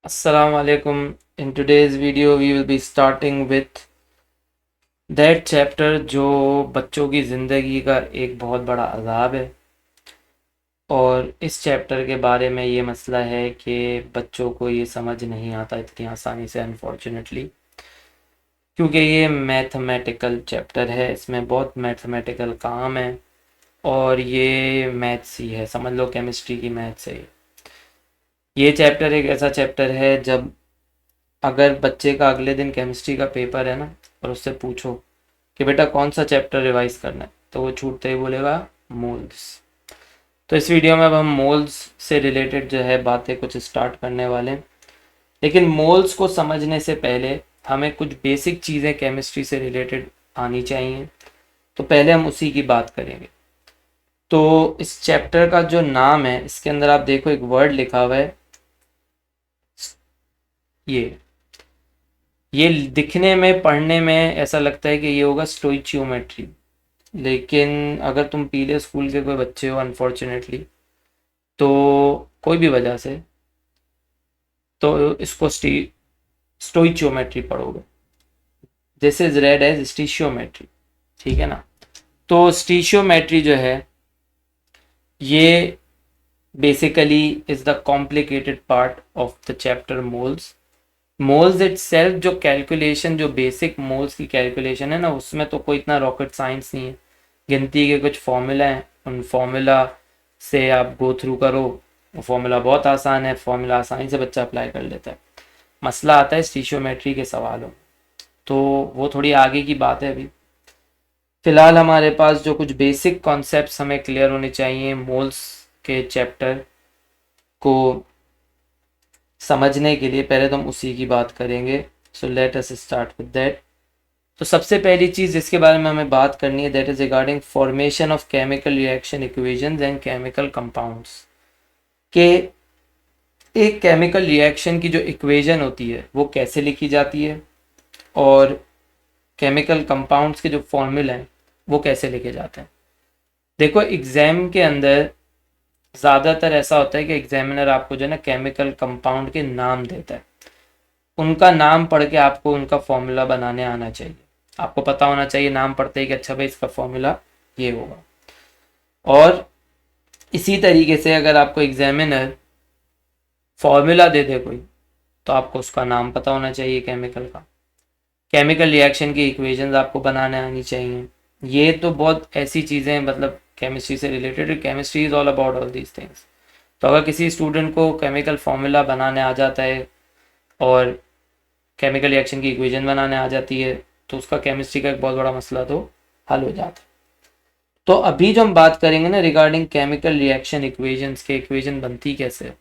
Assalamu alaikum. In today's video, we will be starting with that chapter जो बच्चों की ज़िंदगी का एक बहुत बड़ा अज़ाब है। और इस चैप्टर के बारे में ये मसला है कि बच्चों को ये समझ नहीं आता इतनी आसानी से, अनफॉर्चुनेटली, क्योंकि ये मैथमेटिकल चैप्टर है। इसमें बहुत मैथमेटिकल काम है और ये मैथ्स ही है, समझ लो केमिस्ट्री की मैथ्स है। ये चैप्टर एक ऐसा चैप्टर है जब अगर बच्चे का अगले दिन केमिस्ट्री का पेपर है ना, और उससे पूछो कि बेटा कौन सा चैप्टर रिवाइज करना है, तो वो छूटते ही बोलेगा मोल्स। तो इस वीडियो में अब हम मोल्स से रिलेटेड जो है बातें कुछ स्टार्ट करने वाले हैं। लेकिन मोल्स को समझने से पहले हमें कुछ बेसिक चीज़ें केमिस्ट्री से रिलेटेड आनी चाहिए, तो पहले हम उसी की बात करेंगे। तो इस चैप्टर का जो नाम है, इसके अंदर आप देखो एक वर्ड लिखा हुआ है, ये दिखने में, पढ़ने में ऐसा लगता है कि ये होगा स्टोइचियोमेट्री। लेकिन अगर तुम पीले स्कूल के कोई बच्चे हो, अनफॉर्चुनेटली, तो कोई भी वजह से, तो इसको स्टोइचियोमेट्री पढ़ोगे। दिस इज रेड एज स्टीशियोमेट्री, ठीक है ना। तो स्टीशियोमेट्री जो है, ये basically is the complicated part of the chapter moles. Moles itself जो कैलकुलेशन, जो बेसिक मोल्स की कैलकुलेशन है ना, उसमें तो कोई इतना रॉकेट साइंस नहीं है। गिनती के कुछ फॉर्मूला हैं, उन फॉर्मूला से आप गो थ्रू करो। वो फॉर्मूला बहुत आसान है, फॉर्मूला आसानी से बच्चा अप्लाई कर लेता है। मसला आता है स्टीशियोमेट्री के सवालों, तो वो थोड़ी आगे की बात है। अभी फिलहाल हमारे पास जो कुछ बेसिक कॉन्सेप्ट्स हमें क्लियर होने चाहिए मोल्स के चैप्टर को समझने के लिए, पहले तो हम उसी की बात करेंगे। So let us start with that. तो सबसे पहली चीज़ जिसके बारे में हमें बात करनी है, that is regarding formation of chemical reaction equations and chemical compounds. के एक केमिकल रिएक्शन की जो इक्वेशन होती है वो कैसे लिखी जाती है, और केमिकल कंपाउंड्स के जो फॉर्मूला हैं वो कैसे लिखे जाते हैं। देखो, एग्जाम के अंदर ज़्यादातर ऐसा होता है कि एग्जामिनर आपको जो है ना केमिकल कंपाउंड के नाम देता है। उनका नाम पढ़ के आपको उनका फॉर्मूला बनाने आना चाहिए। आपको पता होना चाहिए नाम पढ़ते ही कि अच्छा भाई इसका फॉर्मूला ये होगा। और इसी तरीके से अगर आपको एग्जामिनर फॉर्मूला दे दे कोई, तो आपको उसका नाम पता होना चाहिए केमिकल का। केमिकल रिएक्शन की इक्वेशंस आपको बनाने आनी चाहिए। ये तो बहुत ऐसी चीज़ें, मतलब केमिस्ट्री से related, chemistry is all about all these things. तो अगर किसी स्टूडेंट को केमिकल फॉर्मूला बनाने आ जाता है और केमिकल रिएक्शन की इक्वेशन बनाने आ जाती है, तो उसका केमिस्ट्री का एक बहुत बड़ा मसला तो हल हो जाता है। तो अभी जो हम बात करेंगे ना रिगार्डिंग केमिकल रिएक्शन इक्वेशंस के, इक्वेशन बनती कैसे,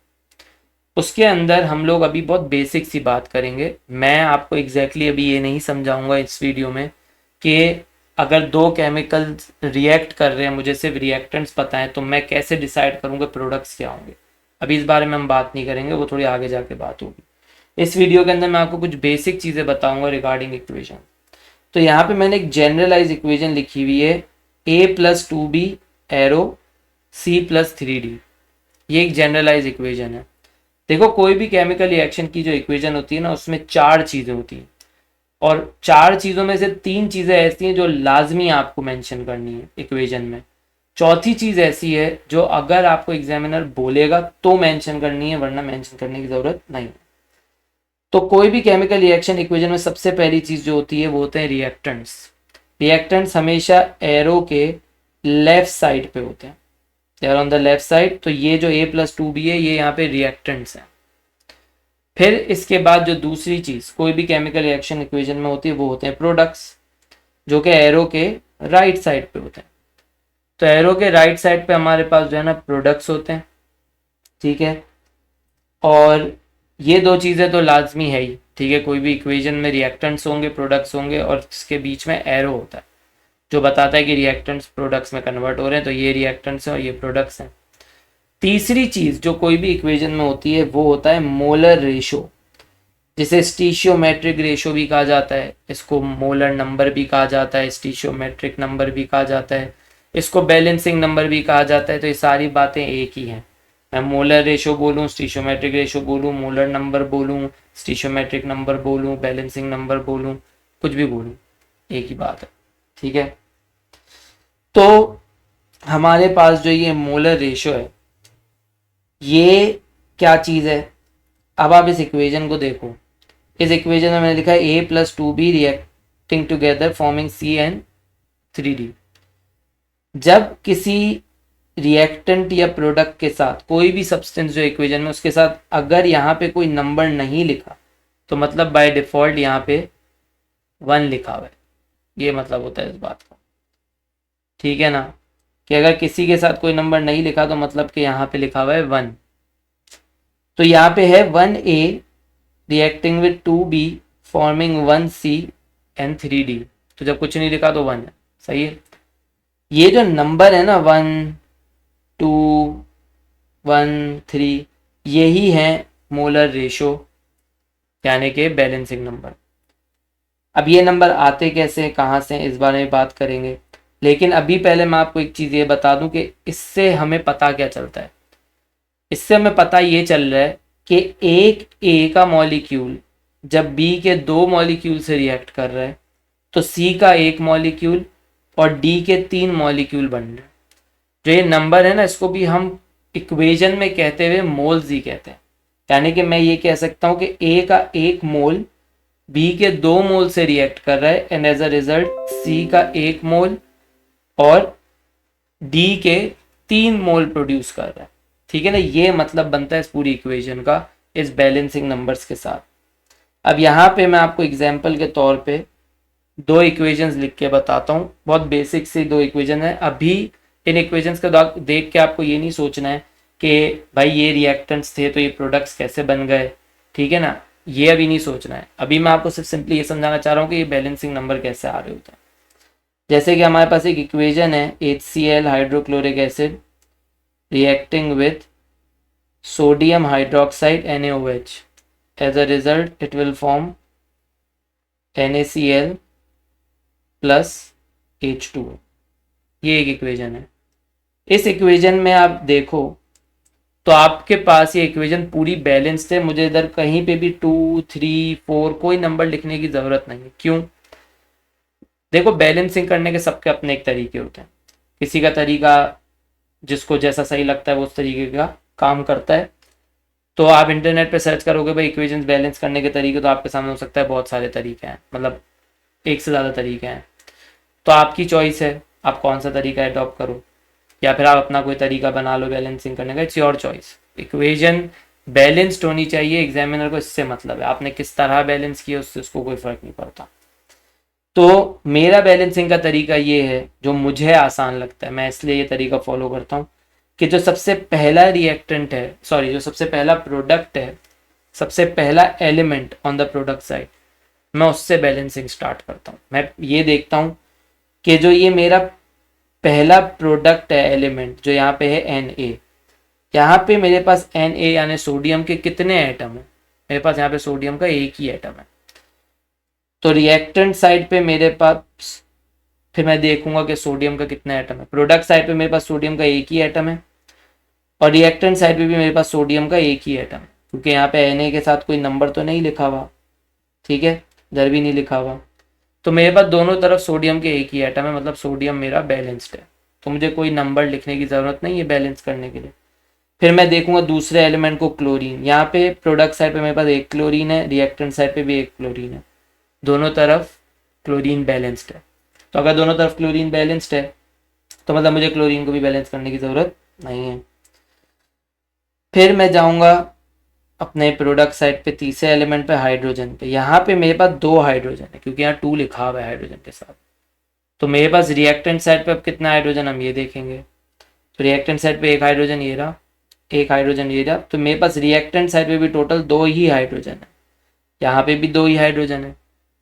उसके अंदर हम लोग अभी बहुत बेसिक सी बात करेंगे। मैं आपको एग्जैक्टली अभी ये नहीं समझाऊंगा इस वीडियो में कि अगर दो केमिकल्स रिएक्ट कर रहे हैं, मुझे सिर्फ रिएक्टेंट्स पता है, तो मैं कैसे डिसाइड करूंगा प्रोडक्ट्स क्या होंगे। अभी इस बारे में हम बात नहीं करेंगे, वो थोड़ी आगे जाके बात होगी। इस वीडियो के अंदर मैं आपको कुछ बेसिक चीज़ें बताऊंगा रिगार्डिंग इक्वेशन। तो यहाँ पे मैंने एक जनरलाइज इक्वेशन लिखी हुई है, a+2b एरो c+3d। ये एक जनरलाइज इक्वेशन है। देखो, कोई भी केमिकल रिएक्शन की जो इक्वेशन होती है ना, उसमें चार चीज़ें होती हैं, और चार चीज़ों में से तीन चीज़ें ऐसी हैं जो लाजमी आपको मेंशन करनी है इक्वेशन में। चौथी चीज़ ऐसी है जो अगर आपको एग्जामिनर बोलेगा तो मेंशन करनी है, वरना मेंशन करने की ज़रूरत नहीं है। तो कोई भी केमिकल रिएक्शन इक्वेशन में सबसे पहली चीज़ जो होती है वो होते हैं रिएक्टेंट्स। रिएक्टेंट्स हमेशा एरो के लेफ्ट साइड पे होते हैं, they are on the left side. तो ये जो a+2b है, ये यहाँ पे रिएक्टेंट्स हैं। फिर इसके बाद जो दूसरी चीज़ कोई भी केमिकल रिएक्शन इक्वेशन में होती है वो होते हैं प्रोडक्ट्स, जो कि एरो के राइट साइड पे होते हैं। तो एरो के राइट साइड पे हमारे पास जो है ना प्रोडक्ट्स होते हैं, ठीक है। और ये दो चीज़ें तो लाजमी है ही, ठीक है। कोई भी इक्वेशन में रिएक्टेंट्स होंगे, प्रोडक्ट्स होंगे, और इसके बीच में एरो होता है जो बताता है कि रिएक्टेंट्स प्रोडक्ट्स में कन्वर्ट हो रहे हैं। तो ये रिएक्टेंट्स हैं और ये प्रोडक्ट्स हैं। तीसरी चीज़ जो कोई भी इक्वेशन में होती है वो होता है मोलर रेशो, जिसे स्टीशियोमेट्रिक रेशो भी कहा जाता है। इसको मोलर नंबर भी कहा जाता है, स्टीशियोमेट्रिक नंबर भी कहा जाता है, इसको बैलेंसिंग नंबर भी कहा जाता है। तो ये सारी बातें एक ही हैं। मैं मोलर रेशो बोलूँ, स्टीशियोमेट्रिक रेशो बोलूँ, मोलर नंबर बोलूँ, स्टीशियोमेट्रिक नंबर बोलूँ, बैलेंसिंग नंबर बोलूँ, कुछ भी बोलूँ, एक ही बात है। ठीक है, तो हमारे पास जो ये मोलर रेशो है, ये क्या चीज़ है? अब आप इस इक्वेशन को देखो। इस इक्वेशन में मैंने लिखा है A+2B reacting together forming CN3D। जब किसी रिएक्टेंट या प्रोडक्ट के साथ कोई भी सब्सटेंस जो इक्वेशन में, उसके साथ अगर यहाँ पे कोई नंबर नहीं लिखा तो मतलब बाय डिफॉल्ट यहाँ पे 1 लिखा हुआ है, ये मतलब होता है इस बात का। ठीक है ना, कि अगर किसी के साथ कोई नंबर नहीं लिखा तो मतलब कि यहाँ पे लिखा हुआ है 1। तो यहाँ पे है 1A reacting with 2B forming 1C and 3D। तो जब कुछ नहीं लिखा तो 1 है, सही है। ये जो नंबर है ना 1, 2, 1, 3, यही है मोलर रेशो, यानी कि बैलेंसिंग नंबर। अब ये नंबर आते कैसे, कहाँ से, इस बारे में बात करेंगे, लेकिन अभी पहले मैं आपको एक चीज़ ये बता दूं कि इससे हमें पता क्या चलता है। इससे हमें पता ये चल रहा है कि एक ए का मॉलिक्यूल जब बी के 2 मॉलिक्यूल से रिएक्ट कर रहा है तो सी का 1 मॉलिक्यूल और डी के 3 मॉलिक्यूल बन रहे हैं। जो ये नंबर है ना, इसको भी हम इक्वेशन में कहते हुए मोल्स ही कहते हैं। यानी कि मैं ये कह सकता हूँ कि ए का 1 मोल बी के 2 मोल से रिएक्ट कर रहा है एंड एज अ रिजल्ट सी का 1 मोल और डी के 3 मोल प्रोड्यूस कर रहा है। ठीक है ना, ये मतलब बनता है इस पूरी इक्वेशन का इस बैलेंसिंग नंबर्स के साथ। अब यहाँ पे मैं आपको एग्जाम्पल के तौर पे 2 इक्वेशंस लिख के बताता हूँ। बहुत बेसिक सी 2 इक्वेशन है। अभी इन इक्वेशंस को देख के आपको ये नहीं सोचना है कि भाई ये रिएक्टेंट्स थे तो ये प्रोडक्ट्स कैसे बन गए। ठीक है ना, ये अभी नहीं सोचना है। अभी मैं आपको सिर्फ सिंपली ये समझाना चाह रहा हूँ कि ये बैलेंसिंग नंबर कैसे आ रहे होते हैं। जैसे कि हमारे पास एक इक्वेशन है HCl hydrochloric acid reacting with sodium hydroxide NaOH। As a result it will form NaCl plus H2O। ये एक इक्वेशन है। इस इक्वेशन में आप देखो तो आपके पास ये इक्वेशन पूरी बैलेंस्ड है। मुझे इधर कहीं पे भी 2, 3, 4 कोई नंबर लिखने की ज़रूरत नहीं है। क्यों? देखो, बैलेंसिंग करने के सबके अपने एक तरीके होते हैं। किसी का तरीका जिसको जैसा सही लगता है वो उस तरीके का काम करता है। तो आप इंटरनेट पे सर्च करोगे भाई इक्वेशंस बैलेंस करने के तरीके, तो आपके सामने हो सकता है बहुत सारे तरीके हैं, मतलब एक से ज़्यादा तरीके हैं। तो आपकी चॉइस है आप कौन सा तरीका अडॉप्ट करो, या फिर आप अपना कोई तरीका बना लो बैलेंसिंग करने का। It's your choice. Equation balanced होनी चाहिए, एग्जामिनर को इससे मतलब है आपने किस तरह बैलेंस किया उससे उसको कोई फर्क नहीं पड़ता। तो मेरा बैलेंसिंग का तरीका ये है जो मुझे आसान लगता है, मैं इसलिए ये तरीका फॉलो करता हूँ कि जो सबसे पहला रिएक्टेंट है, सॉरी जो सबसे पहला प्रोडक्ट है, सबसे पहला element on the product side, मैं उससे बैलेंसिंग स्टार्ट करता हूँ। मैं ये देखता हूँ कि जो ये मेरा पहला प्रोडक्ट है एलिमेंट जो यहाँ पे है Na, यहाँ पे मेरे पास Na यानी सोडियम के कितने एटम है? मेरे पास यहाँ पे सोडियम का एक ही एटम है। तो रिएक्टेंट साइड पे मेरे पास फिर मैं देखूंगा कि सोडियम का कितना एटम है। प्रोडक्ट साइड पे मेरे पास सोडियम का एक ही एटम है और रिएक्टेंट साइड पे भी मेरे पास सोडियम का एक ही एटम है, क्योंकि यहाँ पे Na के साथ कोई नंबर तो नहीं लिखा हुआ। ठीक है, इधर भी नहीं लिखा हुआ। तो मेरे पास दोनों तरफ सोडियम के एक ही एटम है, मतलब सोडियम मेरा बैलेंस्ड है। तो मुझे कोई नंबर लिखने की ज़रूरत नहीं है बैलेंस करने के लिए। फिर मैं देखूंगा दूसरे एलिमेंट को, क्लोरीन। यहाँ पे प्रोडक्ट साइड पे मेरे पास एक क्लोरीन है, रिएक्टेंट साइड पे भी एक क्लोरीन है, दोनों तरफ क्लोरीन बैलेंस्ड है। तो अगर दोनों तरफ क्लोरीन बैलेंस्ड है तो मतलब मुझे क्लोरीन को भी बैलेंस करने की ज़रूरत नहीं है। फिर मैं जाऊंगा अपने प्रोडक्ट साइड पे तीसरे एलिमेंट पे, हाइड्रोजन पे। यहाँ पे मेरे पास 2 हाइड्रोजन है क्योंकि यहाँ 2 लिखा हुआ है हाइड्रोजन के साथ। तो मेरे पास रिएक्टेंट साइड पे अब कितना हाइड्रोजन हम ये देखेंगे। तो रिएक्टेंट साइड पे एक हाइड्रोजन ये रहा, एक हाइड्रोजन ये रहा। तो मेरे पास रिएक्टेंट साइड पे भी टोटल 2 ही हाइड्रोजन है, यहाँ पे भी 2 ही हाइड्रोजन है।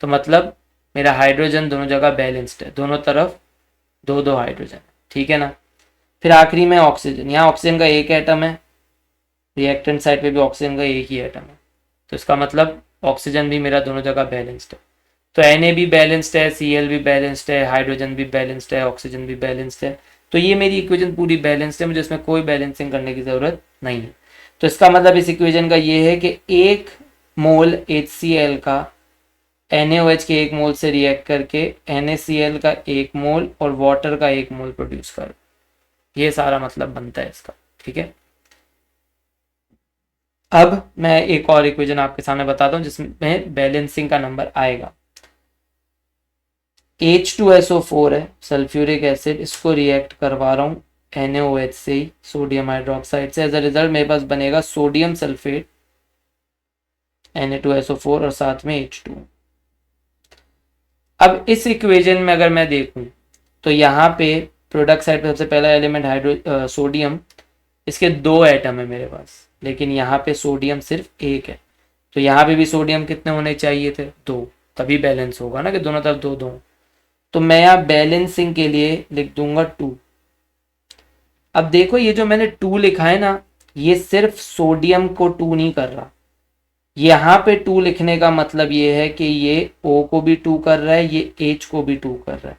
तो मतलब मेरा हाइड्रोजन दोनों जगह बैलेंस्ड है, दोनों तरफ 2-2 हाइड्रोजन। ठीक है ना। फिर आखिरी में ऑक्सीजन। यहाँ ऑक्सीजन का एक एटम है, रिएक्टेंट साइड पे भी ऑक्सीजन का एक ही एटम है। तो इसका मतलब ऑक्सीजन भी मेरा दोनों जगह बैलेंस्ड है। तो Na भी बैलेंस्ड है, Cl भी बैलेंस्ड है, हाइड्रोजन भी बैलेंस्ड है, ऑक्सीजन भी बैलेंस्ड है। तो ये मेरी इक्वेशन पूरी बैलेंस्ड है, मुझे इसमें कोई बैलेंसिंग करने की ज़रूरत नहीं है। तो इसका मतलब इस इक्वेशन का ये है कि 1 मोल HCl का NaOH के 1 मोल से रिएक्ट करके NaCl का 1 मोल और वाटर का 1 मोल प्रोड्यूस कर, ये सारा मतलब बनता है इसका। ठीक है, अब मैं एक और इक्वेशन आपके सामने बताता हूँ जिसमें बैलेंसिंग का नंबर आएगा। H2SO4 है सल्फ्यूरिक एसिड, इसको रिएक्ट करवा रहा हूँ NaOH से ही, सोडियम हाइड्रोक्साइड से। एज अ रिजल्ट मेरे पास बनेगा सोडियम सल्फेट Na2SO4 और साथ में H2। अब इस इक्वेशन में अगर मैं देखूं तो यहाँ पे प्रोडक्ट साइड पे सबसे पहला एलिमेंट सोडियम, इसके 2 एटम है मेरे पास, लेकिन यहाँ पे सोडियम सिर्फ 1 है। तो यहाँ पे भी सोडियम कितने होने चाहिए थे? 2, तभी बैलेंस होगा ना कि दोनों तरफ 2 2। तो मैं यहाँ बैलेंसिंग के लिए लिख दूंगा 2। अब देखो ये जो मैंने 2 लिखा है ना, ये सिर्फ सोडियम को 2 नहीं कर रहा। यहाँ पे 2 लिखने का मतलब ये है कि ये O को भी 2 कर रहा है, ये H को भी 2 कर रहा है।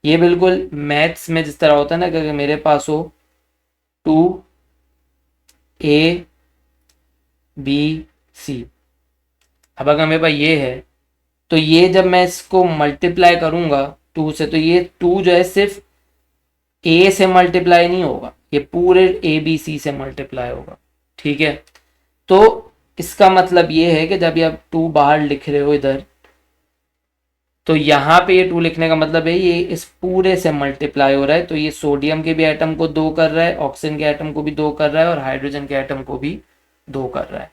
ये बिल्कुल मैथ्स में जिस तरह होता है ना कि मेरे पास हो 2ABC, अब अगर मेरे पास ये है तो ये जब मैं इसको मल्टीप्लाई करूंगा 2 से, तो ये 2 जो है सिर्फ A से मल्टीप्लाई नहीं होगा, ये पूरे ABC से मल्टीप्लाई होगा। ठीक है, तो इसका मतलब ये है कि जब ये आप 2 बाहर लिख रहे हो इधर, तो यहाँ पे ये 2 लिखने का मतलब है ये इस पूरे से मल्टीप्लाई हो रहा है। तो ये सोडियम के भी एटम को 2 कर रहा है, ऑक्सीजन के एटम को भी 2 कर रहा है और हाइड्रोजन के एटम को भी 2 कर रहा है।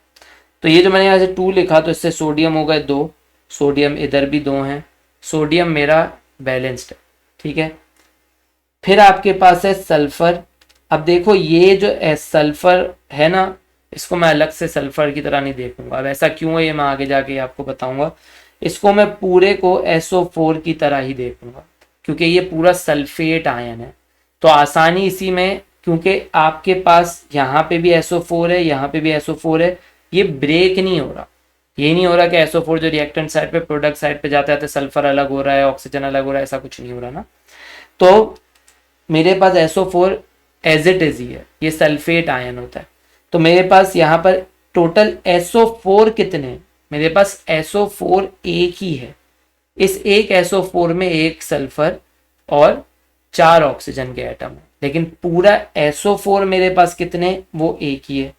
तो ये जो मैंने यहाँ से 2 लिखा, तो इससे सोडियम हो गए 2, सोडियम इधर भी 2 हैं, सोडियम मेरा बैलेंस्ड है। ठीक है, फिर आपके पास है सल्फर। अब देखो ये जो सल्फर है ना, इसको मैं अलग से सल्फर की तरह नहीं देखूंगा। अब ऐसा क्यों है ये मैं आगे जाके आपको बताऊंगा। इसको मैं पूरे को SO4 की तरह ही देखूंगा, क्योंकि ये पूरा सल्फेट आयन है। तो आसानी इसी में, क्योंकि आपके पास यहाँ पे भी SO4 है, यहाँ पे भी SO4 है, ये ब्रेक नहीं हो रहा। ये नहीं हो रहा कि SO4 जो रिएक्टेंट साइड पे प्रोडक्ट साइड पे जाता है तो सल्फर अलग हो रहा है, ऑक्सीजन अलग हो रहा है, ऐसा कुछ नहीं हो रहा ना। तो मेरे पास SO4 एज इट इज ही है, ये सल्फेट आयन होता है। तो मेरे पास यहाँ पर टोटल SO4 कितने? मेरे पास SO4 एक ही है। इस एक SO4 में 1 सल्फर और 4 ऑक्सीजन के एटम है, लेकिन पूरा SO4 मेरे पास कितने? वो एक ही है।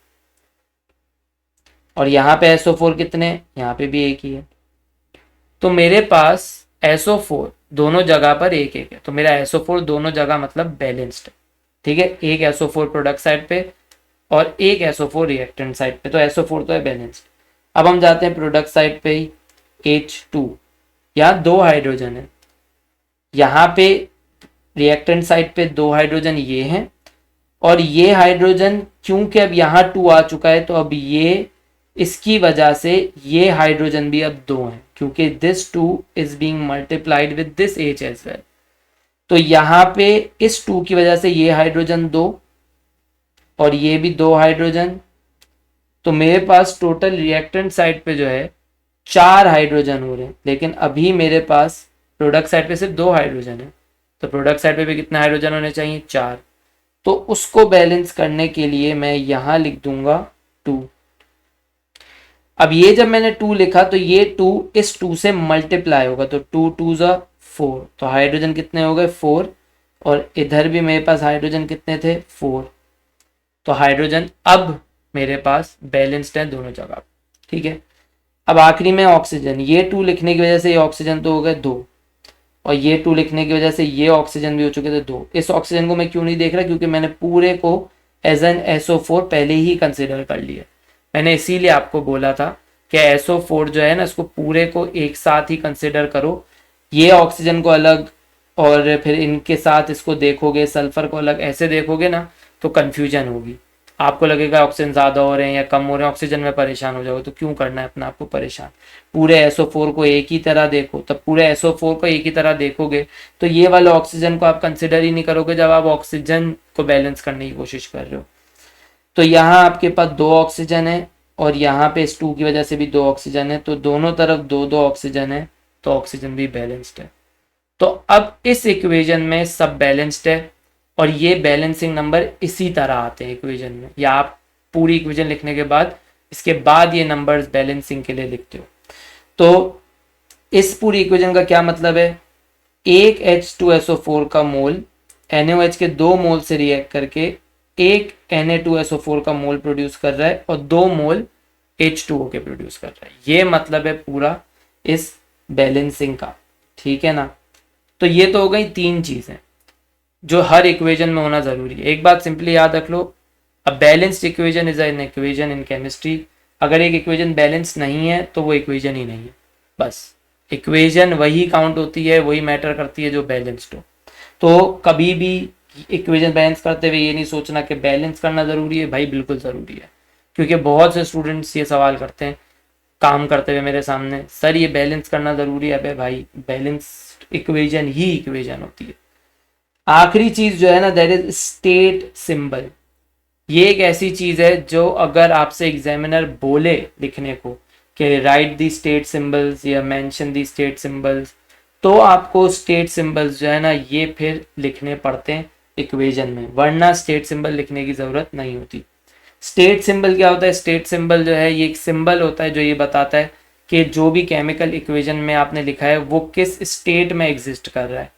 और यहाँ पे SO4 कितने? यहाँ पे भी एक ही है। तो मेरे पास SO4 दोनों जगह पर एक एक है, तो मेरा SO4 दोनों जगह मतलब बैलेंस्ड है। ठीक है, एक SO4 प्रोडक्ट साइड पे और एक SO4 रिएक्टेंट साइड पे, तो SO4 तो है बैलेंस्ड। अब हम जाते हैं प्रोडक्ट साइड पे ही, H2, यहाँ 2 हाइड्रोजन है, यहाँ पे रिएक्टेंट साइड पे 2 हाइड्रोजन ये हैं, और ये हाइड्रोजन क्योंकि अब यहाँ 2 आ चुका है, तो अब ये इसकी वजह से ये हाइड्रोजन भी अब 2 हैं, क्योंकि this 2 is being multiplied with this H as well. तो यहाँ पे इस 2 की वजह से ये हाइड्रोजन 2 और ये भी 2 हाइड्रोजन। तो मेरे पास टोटल रिएक्टेंट साइड पे जो है 4 हाइड्रोजन हो रहे हैं, लेकिन अभी मेरे पास प्रोडक्ट साइड पे सिर्फ 2 हाइड्रोजन है। तो प्रोडक्ट साइड पे भी कितने हाइड्रोजन होने चाहिए? 4। तो उसको बैलेंस करने के लिए मैं यहाँ लिख दूंगा 2। अब ये जब मैंने 2 लिखा तो ये 2 इस 2 से मल्टीप्लाई होगा, तो 2 2 ज़ा 4, तो हाइड्रोजन कितने हो गए? 4। और इधर भी मेरे पास हाइड्रोजन कितने थे? 4। तो हाइड्रोजन अब मेरे पास बैलेंस्ड है दोनों जगह। ठीक है, अब आखिरी में ऑक्सीजन, ये 2 लिखने की वजह से ये ऑक्सीजन तो हो गए 2, और ये 2 लिखने की वजह से ये ऑक्सीजन भी हो चुके थे 2। इस ऑक्सीजन को मैं क्यों नहीं देख रहा? क्योंकि मैंने पूरे को एज एन SO4 पहले ही कंसिडर कर लिया। मैंने इसीलिए आपको बोला था कि SO4 जो है ना, इसको पूरे को एक साथ ही कंसिडर करो। ये ऑक्सीजन को अलग और फिर इनके साथ इसको देखोगे, सल्फर को अलग, ऐसे देखोगे ना तो कंफ्यूजन होगी। आपको लगेगा ऑक्सीजन ज़्यादा हो रहे हैं या कम हो रहे हैं, ऑक्सीजन में परेशान हो जाओगे। तो क्यों करना है अपना आपको परेशान? पूरे SO4 को एक ही तरह देखो। तब पूरे SO4 को एक ही तरह देखोगे तो ये वाले ऑक्सीजन को आप कंसिडर ही नहीं करोगे जब आप ऑक्सीजन को बैलेंस करने की कोशिश कर रहे हो। तो यहाँ आपके पास 2 ऑक्सीजन है और यहाँ पे इस 2 की वजह से भी 2 ऑक्सीजन है, तो दोनों तरफ 2 2 ऑक्सीजन है, तो ऑक्सीजन भी बैलेंस्ड है। तो अब इस इक्वेशन में सब बैलेंस्ड है और ये बैलेंसिंग नंबर इसी तरह आते हैं इक्वेशन में, या आप पूरी इक्वेशन लिखने के बाद इसके बाद ये नंबर्स बैलेंसिंग के लिए लिखते हो। तो इस पूरी इक्वेशन का क्या मतलब है, एक H2SO4 का मोल NaOH के 2 मोल से रिएक्ट करके एक Na2SO4 का मोल प्रोड्यूस कर रहा है और 2 मोल H2O के प्रोड्यूस कर रहा है। ये मतलब है पूरा इस बैलेंसिंग का, ठीक है ना। तो ये तो हो गई 3 चीजें जो हर इक्वेशन में होना जरूरी है। एक बात सिंपली याद रख लो, a balanced equation is an equation in chemistry. अगर एक इक्वेशन बैलेंस नहीं है तो वो इक्वेशन ही नहीं है, बस इक्वेशन वही काउंट होती है, वही मैटर करती है जो बैलेंस्ड हो। तो कभी भी इक्वेशन बैलेंस करते हुए ये नहीं सोचना कि बैलेंस करना जरूरी है, भाई बिल्कुल जरूरी है। क्योंकि बहुत से स्टूडेंट्स ये सवाल करते हैं काम करते हुए मेरे सामने, सर ये बैलेंस करना जरूरी है। अबे भाई बैलेंस इक्वेशन ही इक्वेशन होती है। आखिरी चीज जो है ना, दैट इज स्टेट सिंबल। ये एक ऐसी चीज है जो अगर आपसे एग्जामिनर बोले लिखने को कि राइट दी स्टेट सिंबल्स या मेंशन दी स्टेट सिंबल्स, तो आपको स्टेट सिंबल्स जो है ना ये फिर लिखने पड़ते हैं इक्वेशन में, वरना स्टेट सिंबल लिखने की जरूरत नहीं होती। स्टेट सिंबल क्या होता है, स्टेट सिंबल जो है ये एक सिंबल होता है जो ये बताता है कि जो भी केमिकल इक्वेशन में आपने लिखा है वो किस स्टेट में एग्जिस्ट कर रहा है।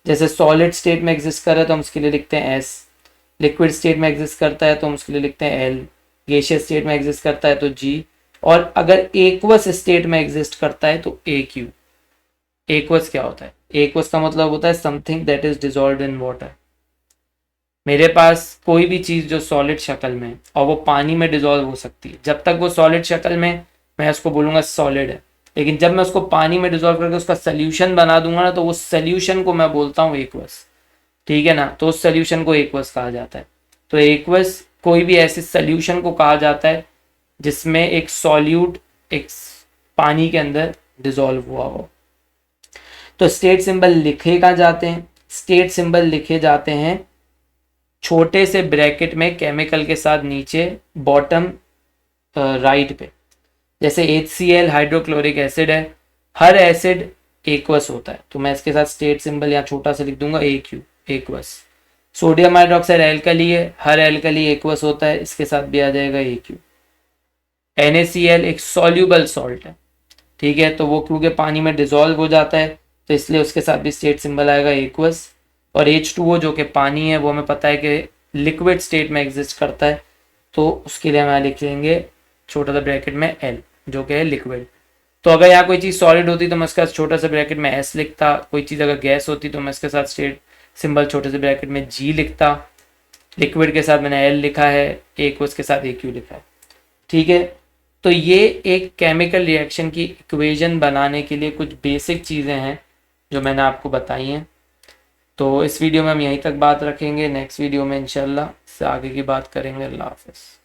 जैसे सॉलिड स्टेट में एग्जिस्ट कर रहा है तो हम उसके लिए लिखते हैं S, लिक्विड स्टेट में एग्जिस्ट करता है तो हम उसके लिए लिखते हैं L, गैसियस स्टेट में एग्जिस्ट करता है तो G, और अगर एक्वस स्टेट में एग्जिस्ट करता है तो AQ। एक्वस क्या होता है, एक्वस का मतलब होता है something that is dissolved in water. मेरे पास कोई भी चीज जो सॉलिड शक्ल में और वो पानी में डिजॉल्व हो सकती है, जब तक वो सॉलिड शक्ल में मैं उसको बोलूंगा सॉलिड है, लेकिन जब मैं उसको पानी में डिजॉल्व करके उसका सोल्यूशन बना दूंगा ना तो वो सोल्यूशन को मैं बोलता हूँ एक्वस, ठीक है ना। तो उस सोल्यूशन को एक्वस कहा जाता है। तो एक्वस कोई भी ऐसे सोल्यूशन को कहा जाता है जिसमें एक सॉल्यूट एक पानी के अंदर डिजॉल्व हुआ हो। तो स्टेट सिंबल लिखे कहाँ जाते हैं, स्टेट सिंबल लिखे जाते हैं छोटे से ब्रैकेट में केमिकल के साथ नीचे बॉटम राइट पे। जैसे HCl हाइड्रोक्लोरिक एसिड है, हर एसिड एक्वस होता है तो मैं इसके साथ स्टेट सिंबल यहाँ छोटा सा लिख दूंगा AQ, aqueous. Sodium hydroxide alkali है, हर एल्कली एक्वस होता है, इसके साथ भी आ जाएगा AQ। NaCl एक सॉल्यूबल सॉल्ट है, ठीक है, तो वो क्योंकि पानी में डिजॉल्व हो जाता है तो इसलिए उसके साथ भी स्टेट सिंबल आएगा एक्वस। और H2O जो कि पानी है वो हमें पता है कि लिक्विड स्टेट में एग्जिस्ट करता है तो उसके लिए हम लिख लेंगे छोटा सा ब्रैकेट में L जो कि है लिक्विड। तो अगर यहाँ कोई चीज़ सॉलिड होती तो मैं उसके साथ छोटा सा ब्रैकेट में S लिखता, कोई चीज़ अगर गैस होती तो मैं इसके साथ स्टेट सिंबल छोटे से ब्रैकेट में G लिखता, लिक्विड के साथ मैंने L लिखा है, एक्वस के साथ AQ लिखा है, ठीक है। तो ये एक केमिकल रिएक्शन की इक्वेशन बनाने के लिए कुछ बेसिक चीज़ें हैं जो मैंने आपको बताई हैं। तो इस वीडियो में हम यहीं तक बात रखेंगे, नेक्स्ट वीडियो में इंशाल्लाह से आगे की बात करेंगे। अल्लाह हाफ़िज़।